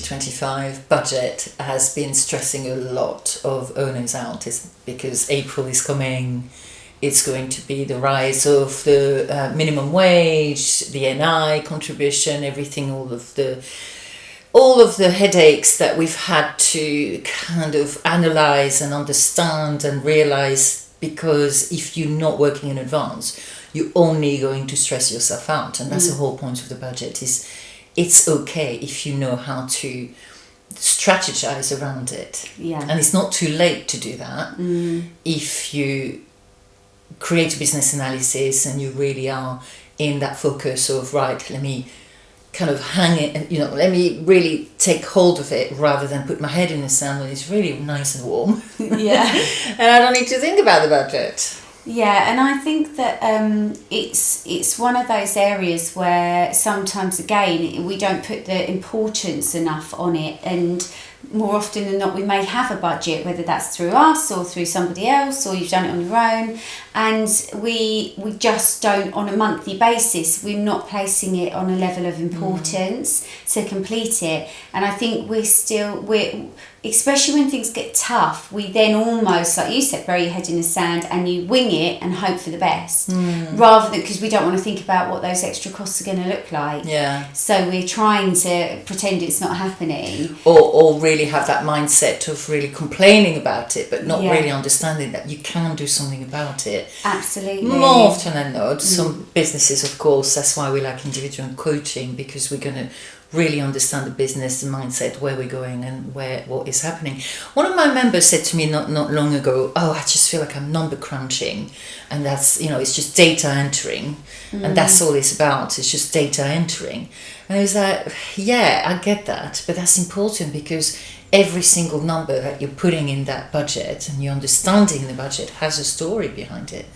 2025 budget has been stressing a lot of owners out, is because April is coming. It's going to be the rise of the minimum wage, the NI contribution, everything, all of the headaches that we've had to kind of analyze and understand and realize, because if you're not working in advance, you're only going to stress yourself out. And that's the whole point of the budget, is it's okay if you know how to strategize around it. Yeah. And it's not too late to do that if you create a business analysis and you really are in that focus of, right, let me kind of hang it, let me really take hold of it rather than put my head in the sand when it's really nice and warm. Yeah. And I don't need to think about the budget. Yeah, and I think that it's one of those areas where sometimes, again, we don't put the importance enough on it, and more often than not we may have a budget, whether that's through us or through somebody else, or you've done it on your own, and we just don't, on a monthly basis, we're not placing it on a level of importance to complete it. And I think we're especially when things get tough, we then almost, like you said, bury your head in the sand and you wing it and hope for the best, rather than, because we don't want to think about what those extra costs are going to look like. Yeah. So we're trying to pretend it's not happening. Or really have that mindset of really complaining about it, but not really understanding that you can do something about it. Absolutely. More often than not, some businesses, of course, that's why we like individual coaching, because we're going to really understand the business, the mindset, where we're going and what is happening. One of my members said to me not long ago, I just feel like I'm number crunching, and that's, it's just data entering, and that's all it's about. It's just data entering. And I was like, yeah, I get that, but that's important, because every single number that you're putting in that budget and you're understanding the budget has a story behind it.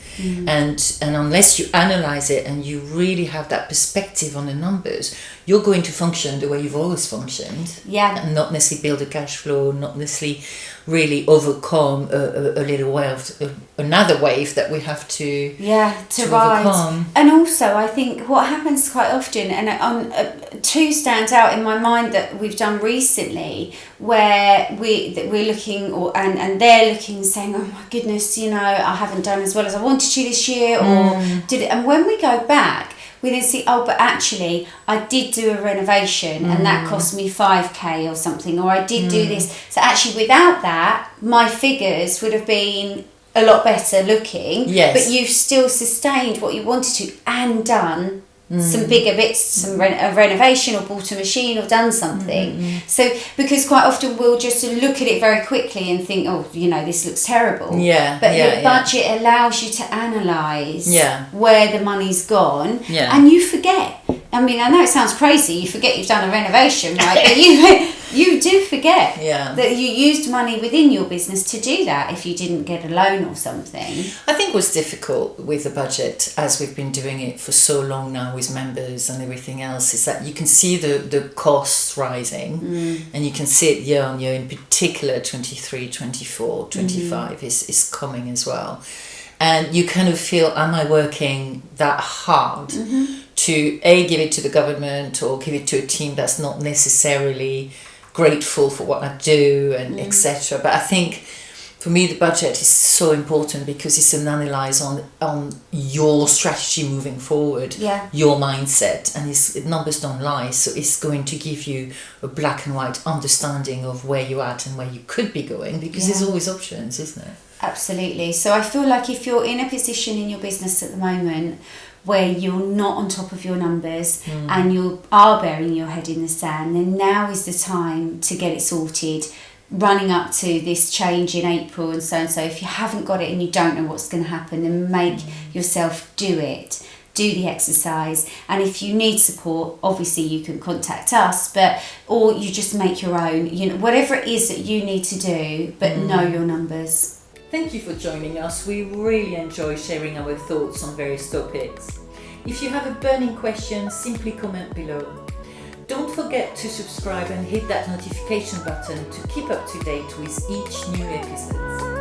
And unless you analyze it and you really have that perspective on the numbers, you're going to function the way you've always functioned. Yeah. And not necessarily build a cash flow, not necessarily really overcome a little wave, another wave that we have to ride. overcome. And also, I think what happens quite often, and two stand out in my mind that we've done recently, where we're looking, and they're looking and saying, oh my goodness, I haven't done as well as I wanted to this year, or did it. And when we go back, we then see, but actually I did do a renovation and that cost me 5k or something, or I did do this. So actually, without that, my figures would have been a lot better looking. Yes. But you've still sustained what you wanted to and done some bigger bits, a renovation, or bought a machine, or done something. So, because quite often we'll just look at it very quickly and think, this looks terrible. Yeah. But your budget allows you to analyse where the money's gone, and you forget. I mean, I know it sounds crazy, you forget you've done a renovation, right? But you do forget that you used money within your business to do that if you didn't get a loan or something. I think what's difficult with the budget, as we've been doing it for so long now with members and everything else, is that you can see the costs rising, and you can see it year on year, in particular 23, 24, 25 is coming as well. And you kind of feel, am I working that hard to give it to the government, or give it to a team that's not necessarily grateful for what I do, and etc. But I think for me the budget is so important, because it's an analyze on your strategy moving forward, your mindset, and numbers don't lie, so it's going to give you a black and white understanding of where you're at and where you could be going, because there's always options, isn't there? Absolutely. So I feel like if you're in a position in your business at the moment where you're not on top of your numbers and you are burying your head in the sand, then now is the time to get it sorted, running up to this change in April and so. If you haven't got it and you don't know what's going to happen, then make yourself do it. Do the exercise, and if you need support, obviously you can contact us, or you just make your own, whatever it is that you need to do, but know your numbers. Thank you for joining us. We really enjoy sharing our thoughts on various topics. If you have a burning question, simply comment below. Don't forget to subscribe and hit that notification button to keep up to date with each new episode.